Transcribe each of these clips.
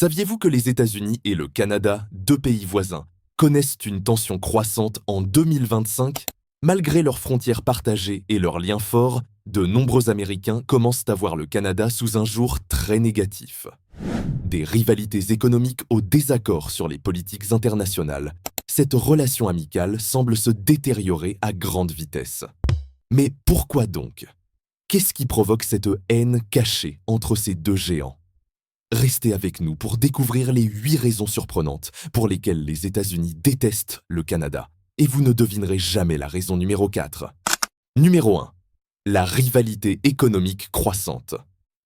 Saviez-vous que les États-Unis et le Canada, deux pays voisins, connaissent une tension croissante en 2025? Malgré leurs frontières partagées et leurs liens forts, de nombreux Américains commencent à voir le Canada sous un jour très négatif. Des rivalités économiques aux désaccords sur les politiques internationales, cette relation amicale semble se détériorer à grande vitesse. Mais pourquoi donc? Qu'est-ce qui provoque cette haine cachée entre ces deux géants? Restez avec nous pour découvrir les 8 raisons surprenantes pour lesquelles les États-Unis détestent le Canada. Et vous ne devinerez jamais la raison numéro 4. Numéro 1. La rivalité économique croissante.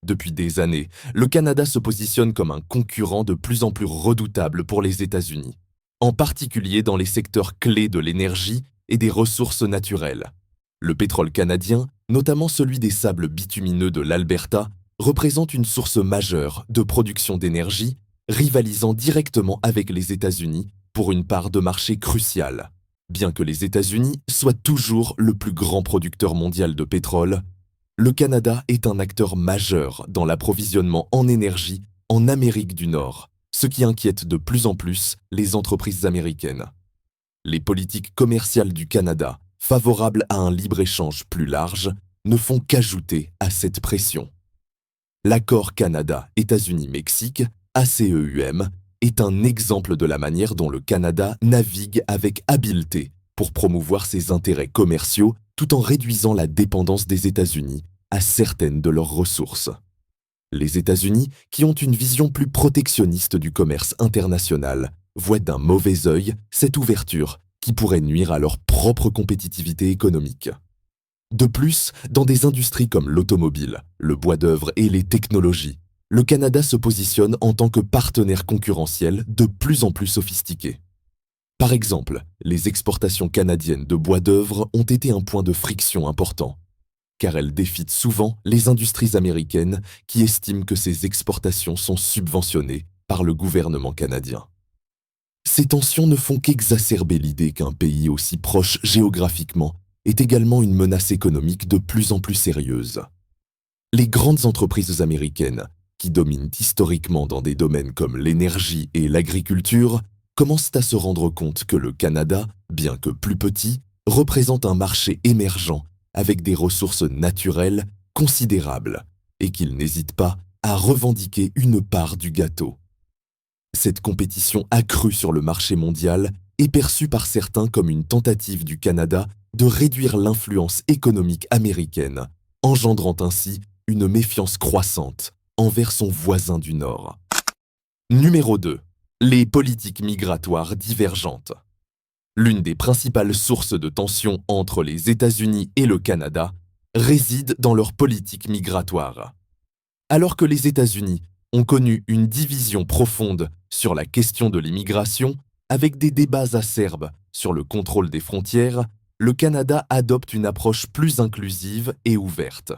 Depuis des années, le Canada se positionne comme un concurrent de plus en plus redoutable pour les États-Unis, en particulier dans les secteurs clés de l'énergie et des ressources naturelles. Le pétrole canadien, notamment celui des sables bitumineux de l'Alberta, représente une source majeure de production d'énergie, rivalisant directement avec les États-Unis pour une part de marché cruciale. Bien que les États-Unis soient toujours le plus grand producteur mondial de pétrole, le Canada est un acteur majeur dans l'approvisionnement en énergie en Amérique du Nord, ce qui inquiète de plus en plus les entreprises américaines. Les politiques commerciales du Canada, favorables à un libre-échange plus large, ne font qu'ajouter à cette pression. L'accord Canada-États-Unis-Mexique, ACEUM, est un exemple de la manière dont le Canada navigue avec habileté pour promouvoir ses intérêts commerciaux tout en réduisant la dépendance des États-Unis à certaines de leurs ressources. Les États-Unis, qui ont une vision plus protectionniste du commerce international, voient d'un mauvais œil cette ouverture qui pourrait nuire à leur propre compétitivité économique. De plus, dans des industries comme l'automobile, le bois d'œuvre et les technologies, le Canada se positionne en tant que partenaire concurrentiel de plus en plus sophistiqué. Par exemple, les exportations canadiennes de bois d'œuvre ont été un point de friction important, car elles défient souvent les industries américaines qui estiment que ces exportations sont subventionnées par le gouvernement canadien. Ces tensions ne font qu'exacerber l'idée qu'un pays aussi proche géographiquement est également une menace économique de plus en plus sérieuse. Les grandes entreprises américaines, qui dominent historiquement dans des domaines comme l'énergie et l'agriculture, commencent à se rendre compte que le Canada, bien que plus petit, représente un marché émergent avec des ressources naturelles considérables et qu'ils n'hésitent pas à revendiquer une part du gâteau. Cette compétition accrue sur le marché mondial est perçue par certains comme une tentative du Canada de réduire l'influence économique américaine, engendrant ainsi une méfiance croissante envers son voisin du Nord. Numéro 2. Les politiques migratoires divergentes. L'une des principales sources de tension entre les États-Unis et le Canada réside dans leur politique migratoire. Alors que les États-Unis ont connu une division profonde sur la question de l'immigration, avec des débats acerbes sur le contrôle des frontières, le Canada adopte une approche plus inclusive et ouverte.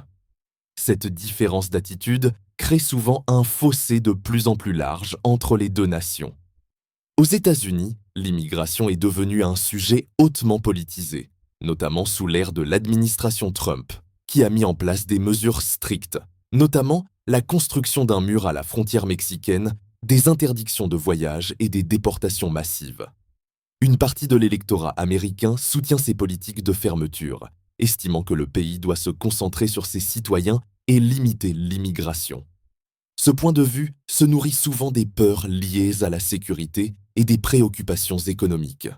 Cette différence d'attitude crée souvent un fossé de plus en plus large entre les deux nations. Aux États-Unis, l'immigration est devenue un sujet hautement politisé, notamment sous l'ère de l'administration Trump, qui a mis en place des mesures strictes, notamment la construction d'un mur à la frontière mexicaine, des interdictions de voyage et des déportations massives. Une partie de l'électorat américain soutient ces politiques de fermeture, estimant que le pays doit se concentrer sur ses citoyens et limiter l'immigration. Ce point de vue se nourrit souvent des peurs liées à la sécurité et des préoccupations économiques.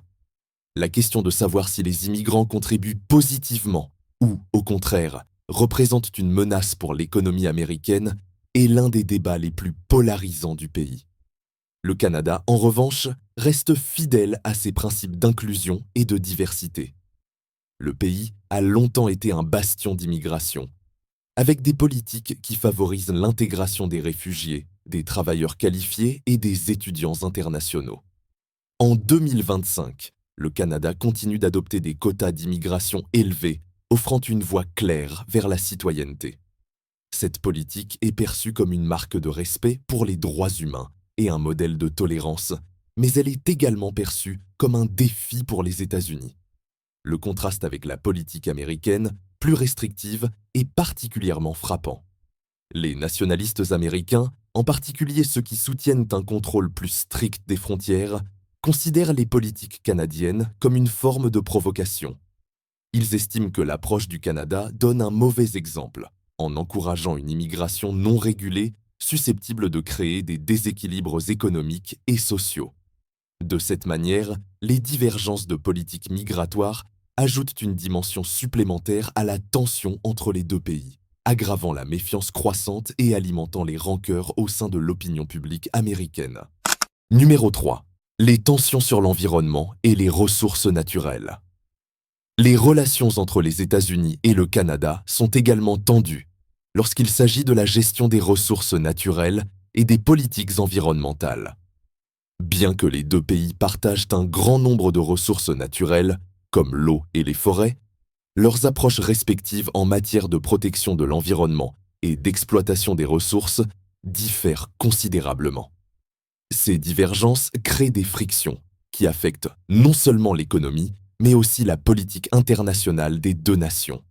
La question de savoir si les immigrants contribuent positivement ou, au contraire, représentent une menace pour l'économie américaine est l'un des débats les plus polarisants du pays. Le Canada, en revanche, reste fidèle à ses principes d'inclusion et de diversité. Le pays a longtemps été un bastion d'immigration, avec des politiques qui favorisent l'intégration des réfugiés, des travailleurs qualifiés et des étudiants internationaux. En 2025, le Canada continue d'adopter des quotas d'immigration élevés, offrant une voie claire vers la citoyenneté. Cette politique est perçue comme une marque de respect pour les droits humains et un modèle de tolérance, mais elle est également perçue comme un défi pour les États-Unis. Le contraste avec la politique américaine, plus restrictive, est particulièrement frappant. Les nationalistes américains en particulier ceux qui soutiennent un contrôle plus strict des frontières, considèrent les politiques canadiennes comme une forme de provocation. Ils estiment que l'approche du Canada donne un mauvais exemple, en encourageant une immigration non régulée susceptible de créer des déséquilibres économiques et sociaux. De cette manière, les divergences de politique migratoire ajoutent une dimension supplémentaire à la tension entre les deux pays, aggravant la méfiance croissante et alimentant les rancœurs au sein de l'opinion publique américaine. Numéro 3. Les tensions sur l'environnement et les ressources naturelles. Les relations entre les États-Unis et le Canada sont également tendues lorsqu'il s'agit de la gestion des ressources naturelles et des politiques environnementales. Bien que les deux pays partagent un grand nombre de ressources naturelles, comme l'eau et les forêts, leurs approches respectives en matière de protection de l'environnement et d'exploitation des ressources diffèrent considérablement. Ces divergences créent des frictions qui affectent non seulement l'économie, mais aussi la politique internationale des deux nations.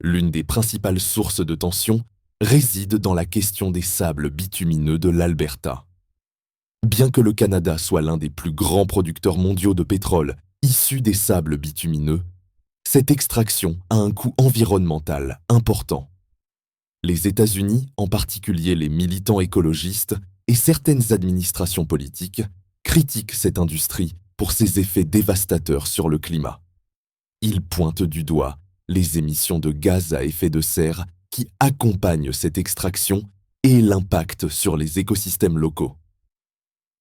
L'une des principales sources de tension réside dans la question des sables bitumineux de l'Alberta. Bien que le Canada soit l'un des plus grands producteurs mondiaux de pétrole issus des sables bitumineux, cette extraction a un coût environnemental important. Les États-Unis, en particulier les militants écologistes et certaines administrations politiques, critiquent cette industrie pour ses effets dévastateurs sur le climat. Ils pointent du doigt les émissions de gaz à effet de serre qui accompagnent cette extraction et l'impact sur les écosystèmes locaux.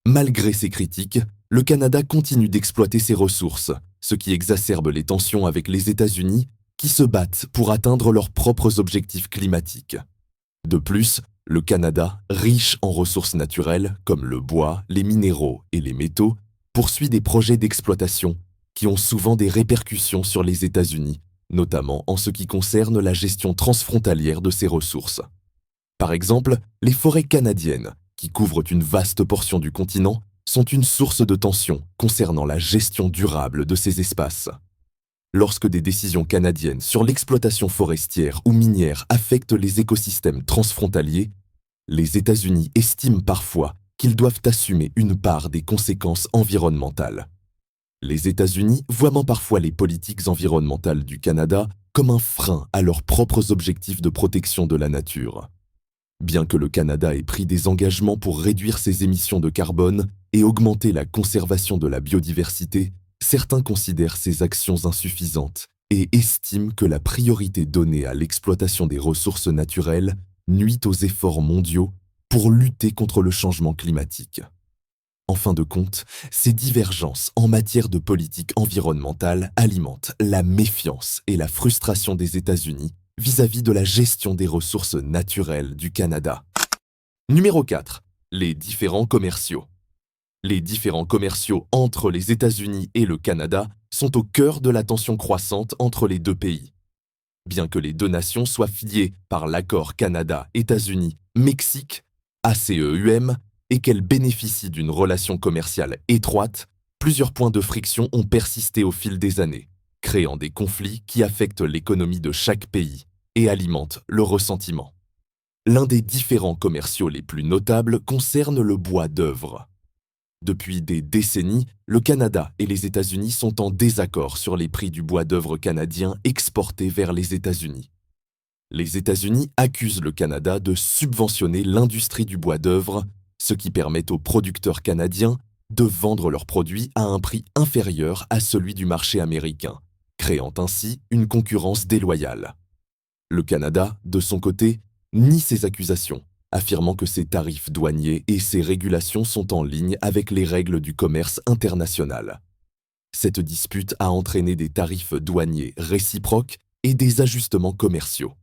Malgré ces critiques, le Canada continue d'exploiter ses ressources, ce qui exacerbe les tensions avec les États-Unis qui se battent pour atteindre leurs propres objectifs climatiques. De plus, le Canada, riche en ressources naturelles comme le bois, les minéraux et les métaux, poursuit des projets d'exploitation qui ont souvent des répercussions sur les États-Unis, notamment en ce qui concerne la gestion transfrontalière de ces ressources. Par exemple, les forêts canadiennes, qui couvrent une vaste portion du continent, sont une source de tension concernant la gestion durable de ces espaces. Lorsque des décisions canadiennes sur l'exploitation forestière ou minière affectent les écosystèmes transfrontaliers, les États-Unis estiment parfois qu'ils doivent assumer une part des conséquences environnementales. Les États-Unis voient parfois les politiques environnementales du Canada comme un frein à leurs propres objectifs de protection de la nature. Bien que le Canada ait pris des engagements pour réduire ses émissions de carbone et augmenter la conservation de la biodiversité, certains considèrent ces actions insuffisantes et estiment que la priorité donnée à l'exploitation des ressources naturelles nuit aux efforts mondiaux pour lutter contre le changement climatique. En fin de compte, ces divergences en matière de politique environnementale alimentent la méfiance et la frustration des États-Unis vis-à-vis de la gestion des ressources naturelles du Canada. Numéro 4. Les différends commerciaux. Les différends commerciaux entre les États-Unis et le Canada sont au cœur de la tension croissante entre les deux pays. Bien que les deux nations soient liées par l'accord Canada-États-Unis-Mexique, ACEUM, et qu'elles bénéficient d'une relation commerciale étroite, plusieurs points de friction ont persisté au fil des années, créant des conflits qui affectent l'économie de chaque pays et alimentent le ressentiment. L'un des différends commerciaux les plus notables concerne le bois d'œuvre. Depuis des décennies, le Canada et les États-Unis sont en désaccord sur les prix du bois d'œuvre canadien exporté vers les États-Unis. Les États-Unis accusent le Canada de subventionner l'industrie du bois d'œuvre, ce qui permet aux producteurs canadiens de vendre leurs produits à un prix inférieur à celui du marché américain, créant ainsi une concurrence déloyale. Le Canada, de son côté, nie ces accusations, affirmant que ses tarifs douaniers et ses régulations sont en ligne avec les règles du commerce international. Cette dispute a entraîné des tarifs douaniers réciproques et des ajustements commerciaux,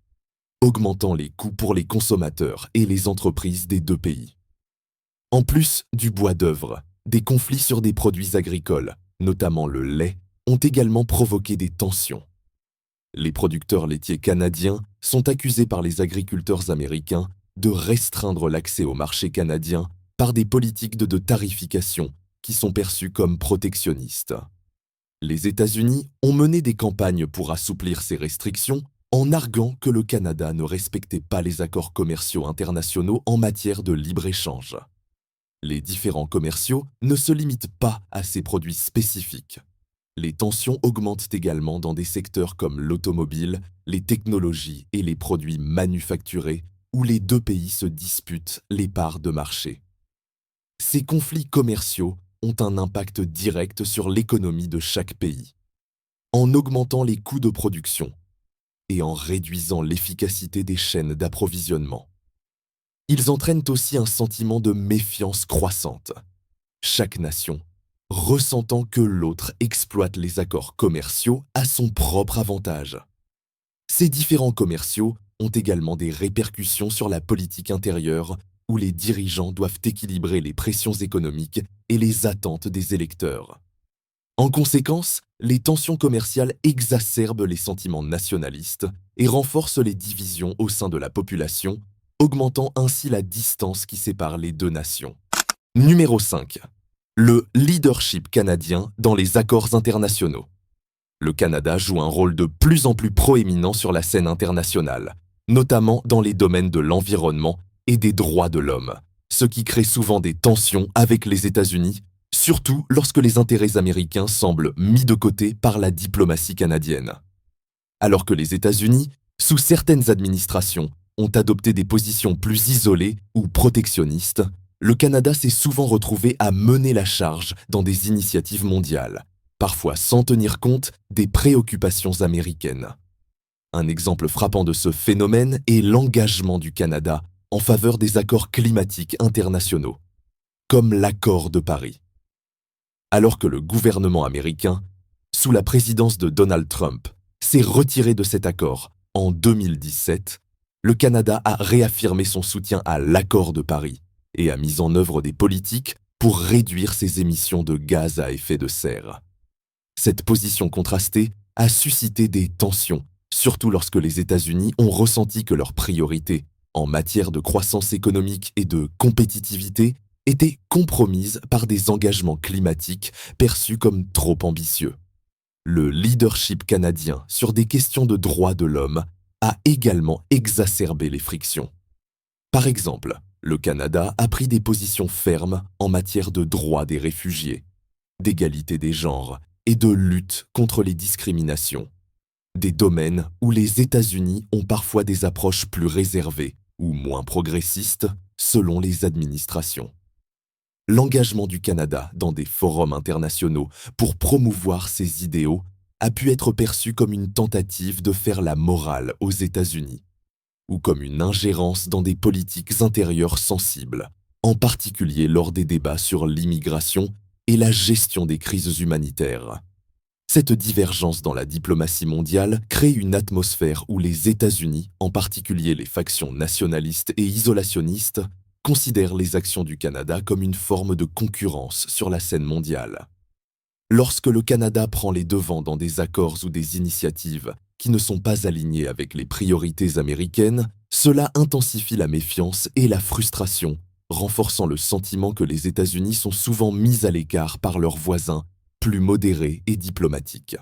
augmentant les coûts pour les consommateurs et les entreprises des deux pays. En plus du bois d'œuvre, des conflits sur des produits agricoles, notamment le lait, ont également provoqué des tensions. Les producteurs laitiers canadiens sont accusés par les agriculteurs américains de restreindre l'accès au marché canadien par des politiques de tarification qui sont perçues comme protectionnistes. Les États-Unis ont mené des campagnes pour assouplir ces restrictions, en arguant que le Canada ne respectait pas les accords commerciaux internationaux en matière de libre-échange. Les différends commerciaux ne se limitent pas à ces produits spécifiques. Les tensions augmentent également dans des secteurs comme l'automobile, les technologies et les produits manufacturés, où les deux pays se disputent les parts de marché. Ces conflits commerciaux ont un impact direct sur l'économie de chaque pays, en augmentant les coûts de production et en réduisant l'efficacité des chaînes d'approvisionnement. Ils entraînent aussi un sentiment de méfiance croissante, chaque nation ressentant que l'autre exploite les accords commerciaux à son propre avantage. Ces différends commerciaux ont également des répercussions sur la politique intérieure, où les dirigeants doivent équilibrer les pressions économiques et les attentes des électeurs. En conséquence, les tensions commerciales exacerbent les sentiments nationalistes et renforcent les divisions au sein de la population, augmentant ainsi la distance qui sépare les deux nations. Numéro 5. Le leadership canadien dans les accords internationaux. Le Canada joue un rôle de plus en plus proéminent sur la scène internationale, notamment dans les domaines de l'environnement et des droits de l'homme, ce qui crée souvent des tensions avec les États-Unis, surtout lorsque les intérêts américains semblent mis de côté par la diplomatie canadienne. Alors que les États-Unis, sous certaines administrations, ont adopté des positions plus isolées ou protectionnistes, le Canada s'est souvent retrouvé à mener la charge dans des initiatives mondiales, parfois sans tenir compte des préoccupations américaines. Un exemple frappant de ce phénomène est l'engagement du Canada en faveur des accords climatiques internationaux, comme l'accord de Paris. Alors que le gouvernement américain, sous la présidence de Donald Trump, s'est retiré de cet accord en 2017, le Canada a réaffirmé son soutien à l'accord de Paris et a mis en œuvre des politiques pour réduire ses émissions de gaz à effet de serre. Cette position contrastée a suscité des tensions, surtout lorsque les États-Unis ont ressenti que leurs priorités en matière de croissance économique et de compétitivité étaient compromises par des engagements climatiques perçus comme trop ambitieux. Le leadership canadien sur des questions de droits de l'homme a également exacerbé les frictions. Par exemple, le Canada a pris des positions fermes en matière de droits des réfugiés, d'égalité des genres et de lutte contre les discriminations, des domaines où les États-Unis ont parfois des approches plus réservées ou moins progressistes selon les administrations. L'engagement du Canada dans des forums internationaux pour promouvoir ses idéaux a pu être perçu comme une tentative de faire la morale aux États-Unis, ou comme une ingérence dans des politiques intérieures sensibles, en particulier lors des débats sur l'immigration et la gestion des crises humanitaires. Cette divergence dans la diplomatie mondiale crée une atmosphère où les États-Unis, en particulier les factions nationalistes et isolationnistes, considèrent les actions du Canada comme une forme de concurrence sur la scène mondiale. Lorsque le Canada prend les devants dans des accords ou des initiatives qui ne sont pas alignés avec les priorités américaines, cela intensifie la méfiance et la frustration, renforçant le sentiment que les États-Unis sont souvent mis à l'écart par leurs voisins, plus modérés et diplomatiques.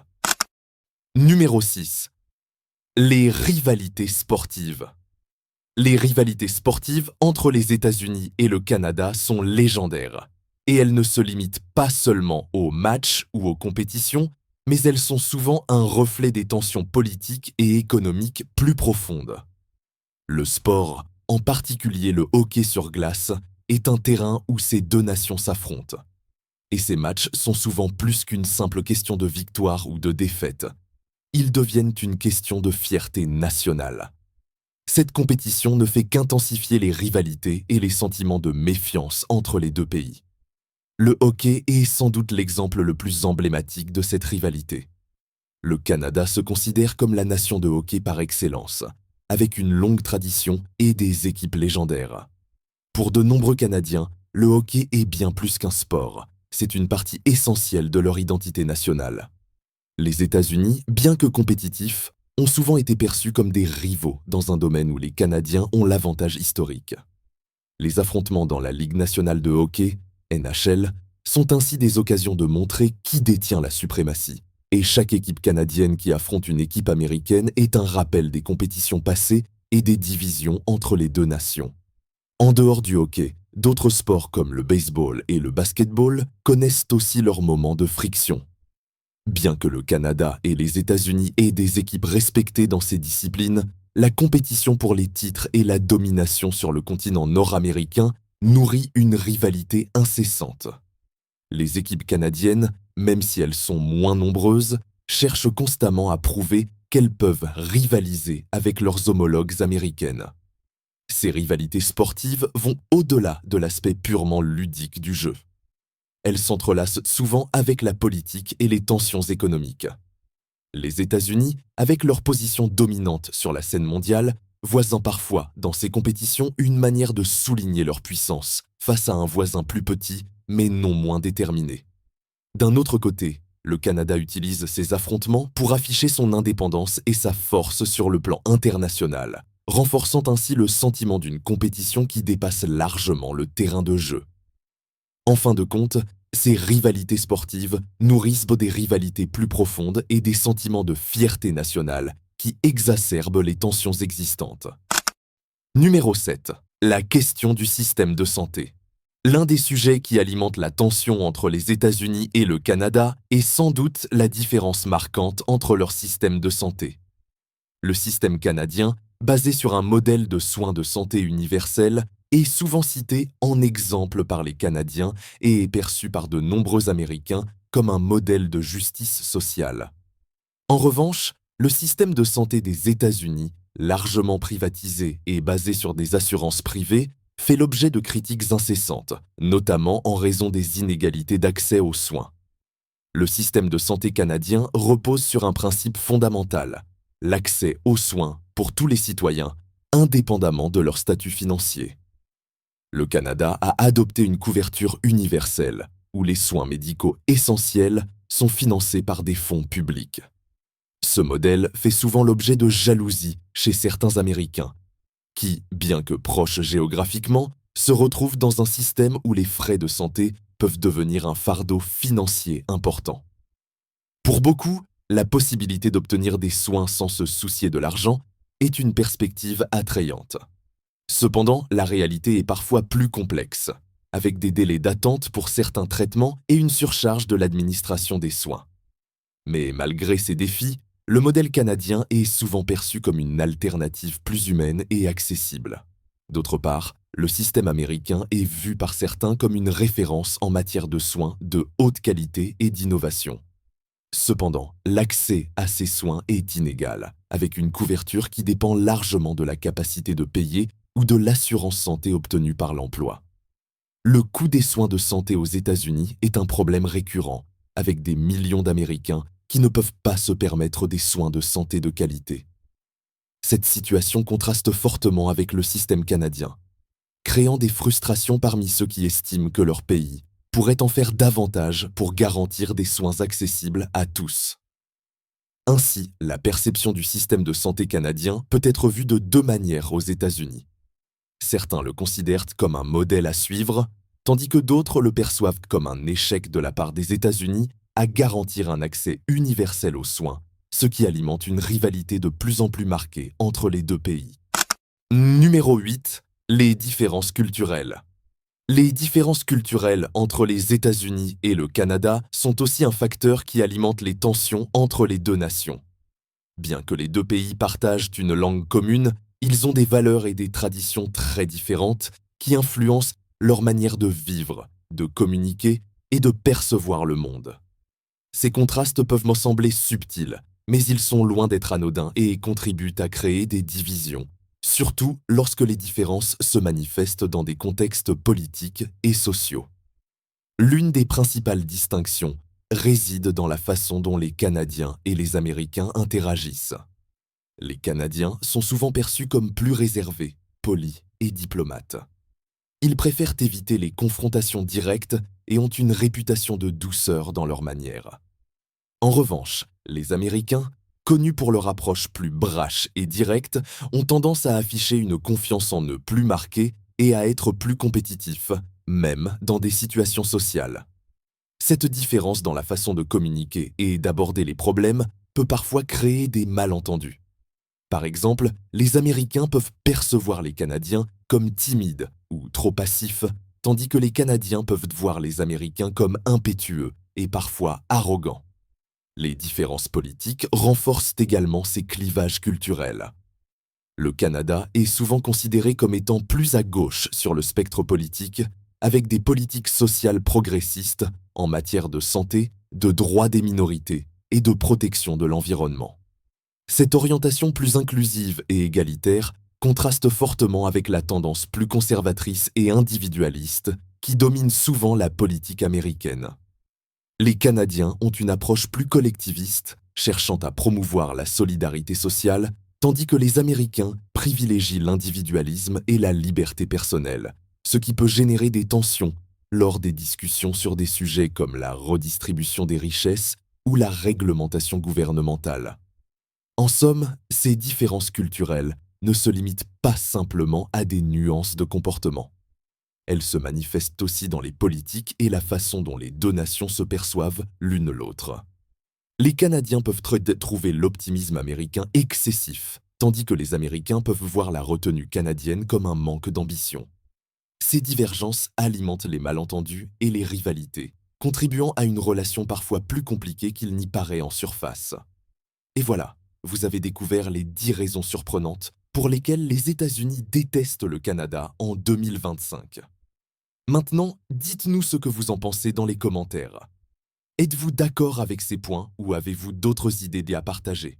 Numéro 6. Les rivalités sportives. Les rivalités sportives entre les États-Unis et le Canada sont légendaires, et elles ne se limitent pas seulement aux matchs ou aux compétitions, mais elles sont souvent un reflet des tensions politiques et économiques plus profondes. Le sport, en particulier le hockey sur glace, est un terrain où ces deux nations s'affrontent. Et ces matchs sont souvent plus qu'une simple question de victoire ou de défaite. Ils deviennent une question de fierté nationale. Cette compétition ne fait qu'intensifier les rivalités et les sentiments de méfiance entre les deux pays. Le hockey est sans doute l'exemple le plus emblématique de cette rivalité. Le Canada se considère comme la nation de hockey par excellence, avec une longue tradition et des équipes légendaires. Pour de nombreux Canadiens, le hockey est bien plus qu'un sport. C'est une partie essentielle de leur identité nationale. Les États-Unis, bien que compétitifs, ont souvent été perçus comme des rivaux dans un domaine où les Canadiens ont l'avantage historique. Les affrontements dans la Ligue nationale de hockey, NHL, sont ainsi des occasions de montrer qui détient la suprématie, Et chaque équipe canadienne qui affronte une équipe américaine est un rappel des compétitions passées et des divisions entre les deux nations. En dehors du hockey, d'autres sports comme le baseball et le basketball connaissent aussi leurs moments de friction. Bien que le Canada et les États-Unis aient des équipes respectées dans ces disciplines, la compétition pour les titres et la domination sur le continent nord-américain nourrit une rivalité incessante. Les équipes canadiennes, même si elles sont moins nombreuses, cherchent constamment à prouver qu'elles peuvent rivaliser avec leurs homologues américaines. Ces rivalités sportives vont au-delà de l'aspect purement ludique du jeu. Elles s'entrelacent souvent avec la politique et les tensions économiques. Les États-Unis, avec leur position dominante sur la scène mondiale, voient parfois dans ces compétitions une manière de souligner leur puissance face à un voisin plus petit, mais non moins déterminé. D'un autre côté, le Canada utilise ces affrontements pour afficher son indépendance et sa force sur le plan international, renforçant ainsi le sentiment d'une compétition qui dépasse largement le terrain de jeu. En fin de compte, ces rivalités sportives nourrissent des rivalités plus profondes et des sentiments de fierté nationale qui exacerbent les tensions existantes. Numéro 7. La question du système de santé. L'un des sujets qui alimente la tension entre les États-Unis et le Canada est sans doute la différence marquante entre leurs systèmes de santé. Le système canadien, basé sur un modèle de soins de santé universel, est souvent cité en exemple par les Canadiens et est perçu par de nombreux Américains comme un modèle de justice sociale. En revanche, le système de santé des États-Unis, largement privatisé et basé sur des assurances privées, fait l'objet de critiques incessantes, notamment en raison des inégalités d'accès aux soins. Le système de santé canadien repose sur un principe fondamental, l'accès aux soins pour tous les citoyens, indépendamment de leur statut financier. Le Canada a adopté une couverture universelle, où les soins médicaux essentiels sont financés par des fonds publics. Ce modèle fait souvent l'objet de jalousie chez certains Américains, qui, bien que proches géographiquement, se retrouvent dans un système où les frais de santé peuvent devenir un fardeau financier important. Pour beaucoup, la possibilité d'obtenir des soins sans se soucier de l'argent est une perspective attrayante. Cependant, la réalité est parfois plus complexe, avec des délais d'attente pour certains traitements et une surcharge de l'administration des soins. Mais malgré ces défis, le modèle canadien est souvent perçu comme une alternative plus humaine et accessible. D'autre part, le système américain est vu par certains comme une référence en matière de soins de haute qualité et d'innovation. Cependant, l'accès à ces soins est inégal, avec une couverture qui dépend largement de la capacité de payer ou de l'assurance santé obtenue par l'emploi. Le coût des soins de santé aux États-Unis est un problème récurrent, avec des millions d'Américains qui ne peuvent pas se permettre des soins de santé de qualité. Cette situation contraste fortement avec le système canadien, créant des frustrations parmi ceux qui estiment que leur pays pourrait en faire davantage pour garantir des soins accessibles à tous. Ainsi, la perception du système de santé canadien peut être vue de deux manières aux États-Unis. Certains le considèrent comme un modèle à suivre, tandis que d'autres le perçoivent comme un échec de la part des États-Unis à garantir un accès universel aux soins, ce qui alimente une rivalité de plus en plus marquée entre les deux pays. Numéro 8. Les différences culturelles. Les différences culturelles entre les États-Unis et le Canada sont aussi un facteur qui alimente les tensions entre les deux nations. Bien que les deux pays partagent une langue commune, ils ont des valeurs et des traditions très différentes qui influencent leur manière de vivre, de communiquer et de percevoir le monde. Ces contrastes peuvent me sembler subtils, mais ils sont loin d'être anodins et contribuent à créer des divisions, surtout lorsque les différences se manifestent dans des contextes politiques et sociaux. L'une des principales distinctions réside dans la façon dont les Canadiens et les Américains interagissent. Les Canadiens sont souvent perçus comme plus réservés, polis et diplomates. Ils préfèrent éviter les confrontations directes et ont une réputation de douceur dans leur manière. En revanche, les Américains, connus pour leur approche plus brash et directe, ont tendance à afficher une confiance en eux plus marquée et à être plus compétitifs, même dans des situations sociales. Cette différence dans la façon de communiquer et d'aborder les problèmes peut parfois créer des malentendus. Par exemple, les Américains peuvent percevoir les Canadiens comme timides ou trop passifs, tandis que les Canadiens peuvent voir les Américains comme impétueux et parfois arrogants. Les différences politiques renforcent également ces clivages culturels. Le Canada est souvent considéré comme étant plus à gauche sur le spectre politique, avec des politiques sociales progressistes en matière de santé, de droits des minorités et de protection de l'environnement. Cette orientation plus inclusive et égalitaire contraste fortement avec la tendance plus conservatrice et individualiste qui domine souvent la politique américaine. Les Canadiens ont une approche plus collectiviste, cherchant à promouvoir la solidarité sociale, tandis que les Américains privilégient l'individualisme et la liberté personnelle, ce qui peut générer des tensions lors des discussions sur des sujets comme la redistribution des richesses ou la réglementation gouvernementale. En somme, ces différences culturelles ne se limitent pas simplement à des nuances de comportement. Elles se manifestent aussi dans les politiques et la façon dont les deux nations se perçoivent l'une l'autre. Les Canadiens peuvent trouver l'optimisme américain excessif, tandis que les Américains peuvent voir la retenue canadienne comme un manque d'ambition. Ces divergences alimentent les malentendus et les rivalités, contribuant à une relation parfois plus compliquée qu'il n'y paraît en surface. Et voilà, vous avez découvert les 10 raisons surprenantes pour lesquelles les États-Unis détestent le Canada en 2025. Maintenant, dites-nous ce que vous en pensez dans les commentaires. Êtes-vous d'accord avec ces points ou avez-vous d'autres idées à partager?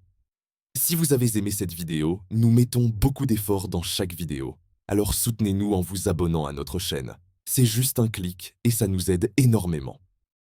Si vous avez aimé cette vidéo, nous mettons beaucoup d'efforts dans chaque vidéo. Alors soutenez-nous en vous abonnant à notre chaîne. C'est juste un clic et ça nous aide énormément.